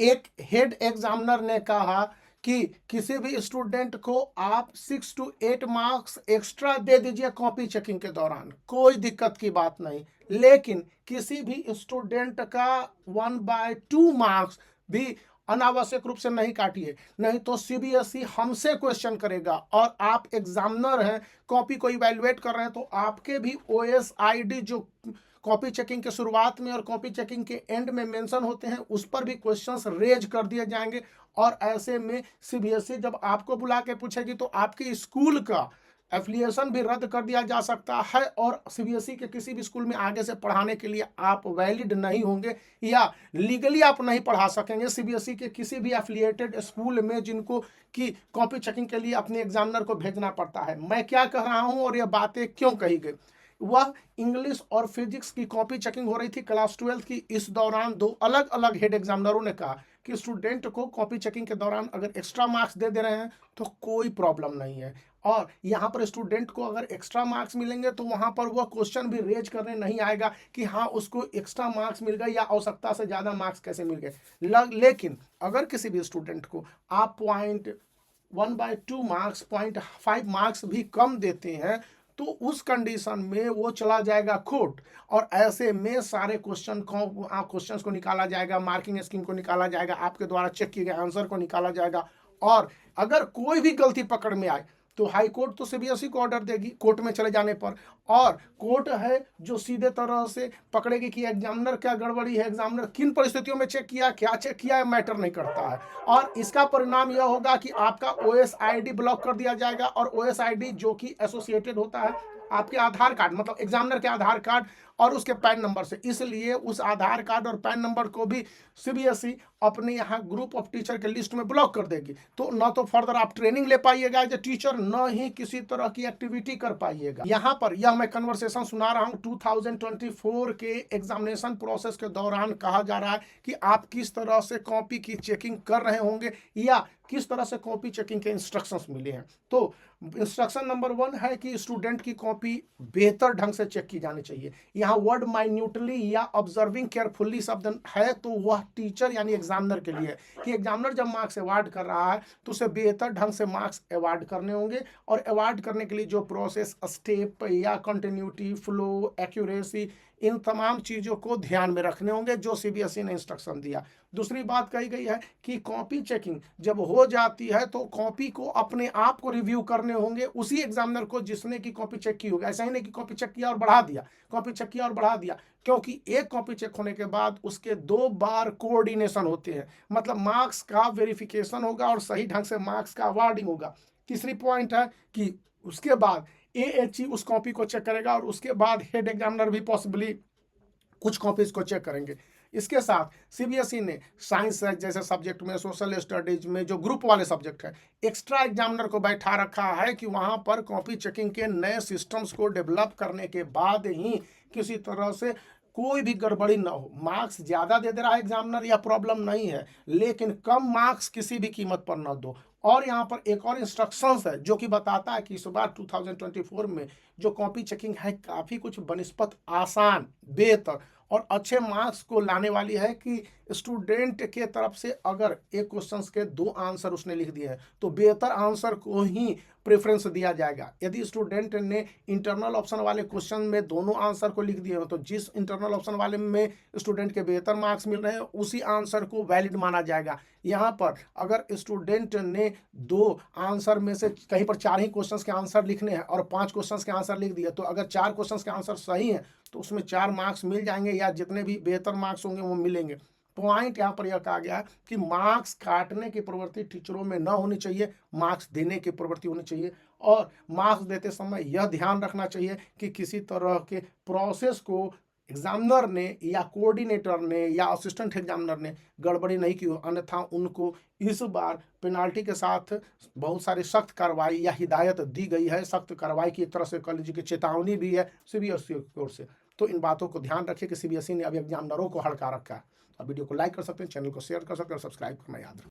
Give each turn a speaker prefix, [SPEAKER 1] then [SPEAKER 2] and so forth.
[SPEAKER 1] एक head examiner ने कहा कि किसी भी स्टूडेंट को आप 6 to 8 मार्क्स एक्स्ट्रा दे दीजिए कॉपी चेकिंग के दौरान, कोई दिक्कत की बात नहीं। लेकिन किसी भी स्टूडेंट का 1/2 मार्क्स भी अनावश्यक रूप से नहीं काटिए, नहीं तो सीबीएसई हमसे क्वेश्चन करेगा। और आप एग्जामिनर हैं, कॉपी को इवैल्यूएट कर रहे हैं, तो आपके भी ओएसआईडी जो कॉपी चेकिंग के शुरुआत में और कॉपी चेकिंग के एंड में मेंशन होते हैं, उस पर भी क्वेश्चंस रेज कर दिए जाएंगे। और ऐसे में सीबीएसई जब आपको बुला के पूछेगी तो आपके स्कूल का एफिलिएशन भी रद्द कर दिया जा सकता है, और सीबीएसई के किसी भी स्कूल में आगे से पढ़ाने के लिए आप वैलिड नहीं होंगे या लीगली आप नहीं पढ़ा सकेंगे सीबीएसई के किसी भी एफिलिएटेड स्कूल में जिनको कि कॉपी चेकिंग के लिए अपने एग्जामिनर को भेजना पड़ता है। मैं क्या कह रहा हूं और ये बातें क्यों कही गई? वह इंग्लिश और फिजिक्स की कॉपी चेकिंग हो रही थी क्लास 12 की। इस दौरान दो अलग अलग हेड एग्जामिनरों ने कहा कि स्टूडेंट को कॉपी चेकिंग के दौरान अगर एक्स्ट्रा मार्क्स दे दे रहे हैं तो कोई प्रॉब्लम नहीं है, और यहाँ पर स्टूडेंट को अगर एक्स्ट्रा मार्क्स मिलेंगे तो वहाँ पर वह क्वेश्चन भी रेज करने नहीं आएगा कि हाँ उसको एक्स्ट्रा मार्क्स मिल गए या आवश्यकता से ज़्यादा मार्क्स कैसे मिल गए। लेकिन अगर किसी भी स्टूडेंट को आप 1/2 मार्क्स 0.5 मार्क्स भी कम देते हैं तो उस कंडीशन में वो चला जाएगा कोर्ट, और ऐसे में सारे क्वेश्चंस को निकाला जाएगा, मार्किंग स्कीम को निकाला जाएगा, आपके द्वारा चेक किए गए आंसर को निकाला जाएगा। और अगर कोई भी गलती पकड़ में आए तो हाई कोर्ट तो सीबीएसई को ऑर्डर देगी कोर्ट में चले जाने पर, और कोर्ट है जो सीधे तरह से पकड़ेगी कि एग्जामिनर क्या गड़बड़ी है, एग्जामिनर किन परिस्थितियों में चेक किया, क्या चेक किया है, मैटर नहीं करता है। और इसका परिणाम यह होगा कि आपका ओएसआईडी ब्लॉक कर दिया जाएगा, और ओएसआईडी जो कि एसोसिएटेड होता है आपके आधार कार्ड, मतलब एग्जामिनर के आधार कार्ड और उसके पैन नंबर से, इसलिए उस आधार कार्ड और पैन नंबर को भी सीबीएसई अपने यहाँ ग्रुप ऑफ टीचर के लिस्ट में ब्लॉक कर देगी। तो न तो फर्दर आप ट्रेनिंग ले पाइएगा एज ए टीचर, न ही किसी तरह की एक्टिविटी कर पाइएगा। यहाँ पर यह मैं कन्वर्सेशन सुना रहा हूँ 2024 के एग्जामिनेशन प्रोसेस के दौरान कहा जा रहा है कि आप किस तरह से कॉपी की चेकिंग कर रहे होंगे या किस तरह से कॉपी चेकिंग के इंस्ट्रक्शंस मिले हैं। तो इंस्ट्रक्शन नंबर 1 है कि स्टूडेंट की कॉपी बेहतर ढंग से चेक की जानी चाहिए। यहाँ वर्ड माइन्यूटली या ऑब्जर्विंग केयरफुल्ली शब्द है, तो वह टीचर यानी एग्जामिनर के लिए कि एग्जामिनर जब मार्क्स अवार्ड कर रहा है तो उसे बेहतर ढंग से मार्क्स अवार्ड करने होंगे, और अवार्ड करने के लिए जो प्रोसेस, स्टेप या कंटिन्यूटी, फ्लो, एक्यूरेसी, इन तमाम चीज़ों को ध्यान में रखने होंगे जो सीबीएसई ने इंस्ट्रक्शन दिया। दूसरी बात कही गई है कि कॉपी चेकिंग जब हो जाती है तो कॉपी को अपने आप को रिव्यू करने होंगे उसी एग्जामिनर को जिसने की कॉपी चेक की होगी। ऐसा ही नहीं कि कॉपी चेक किया और बढ़ा दिया, कॉपी चेक किया और बढ़ा दिया, क्योंकि एक कॉपी चेक होने के बाद उसके 2 बार कोऑर्डिनेशन होते हैं, मतलब मार्क्स का वेरिफिकेशन होगा और सही ढंग से मार्क्स का अवार्डिंग होगा। तीसरी पॉइंट है कि उसके बाद एएचई उस कॉपी को चेक करेगा, और उसके बाद हेड एग्जामिनर भी पॉसिबली कुछ कॉपीज को चेक करेंगे। इसके साथ सीबीएसई ने साइंस जैसे सब्जेक्ट में, सोशल स्टडीज में जो ग्रुप वाले सब्जेक्ट है, एक्स्ट्रा एग्जामिनर को बैठा रखा है कि वहां पर कॉपी चेकिंग के नए सिस्टम्स को डेवलप करने के बाद ही किसी तरह से कोई भी गड़बड़ी ना हो। मार्क्स ज़्यादा दे दे रहा है एग्जामिनर या प्रॉब्लम नहीं है, लेकिन कम मार्क्स किसी भी कीमत पर न दो। और यहाँ पर एक और इंस्ट्रक्शंस है जो कि बताता है कि इस बार 2024 में जो कॉपी चेकिंग है काफ़ी कुछ बनिस्पत आसान, बेहतर और अच्छे मार्क्स को लाने वाली है कि स्टूडेंट के तरफ से अगर एक क्वेश्चन के 2 आंसर उसने लिख दिए हैं तो बेहतर आंसर को ही प्रेफरेंस दिया जाएगा। यदि स्टूडेंट ने इंटरनल ऑप्शन वाले क्वेश्चन में दोनों आंसर को लिख दिए हो तो जिस इंटरनल ऑप्शन वाले में स्टूडेंट के बेहतर मार्क्स मिल रहे हैं उसी आंसर को वैलिड माना जाएगा। यहाँ पर अगर स्टूडेंट ने 2 आंसर में से कहीं पर 4 ही क्वेश्चन के आंसर लिखने हैं और 5 क्वेश्चन के आंसर लिख दिए, तो अगर 4 क्वेश्चन के आंसर सही हैं तो उसमें 4 मार्क्स मिल जाएंगे, या जितने भी बेहतर मार्क्स होंगे वो मिलेंगे। पॉइंट यहाँ पर यह कहा गया है कि मार्क्स काटने की प्रवृत्ति टीचरों में न होनी चाहिए, मार्क्स देने की प्रवृत्ति होनी चाहिए। और मार्क्स देते समय यह ध्यान रखना चाहिए कि किसी तरह के प्रोसेस को एग्जामिनर ने या कोऑर्डिनेटर ने या असिस्टेंट एग्जामिनर ने गड़बड़ी नहीं की हो, अन्यथा उनको इस बार पेनाल्टी के साथ बहुत सारी सख्त कार्रवाई या हिदायत दी गई है। सख्त कार्रवाई की एक तरह से कह लीजिए कि चेतावनी भी है सीबीएसई की ओर से। तो इन बातों को ध्यान रखिए कि सीबीएसई ने अभी एग्जामिनरों को हड़का रखा है। अब वीडियो को लाइक कर सकते हैं, चैनल को शेयर कर सकते हैं और सब्सक्राइब करना याद रखें।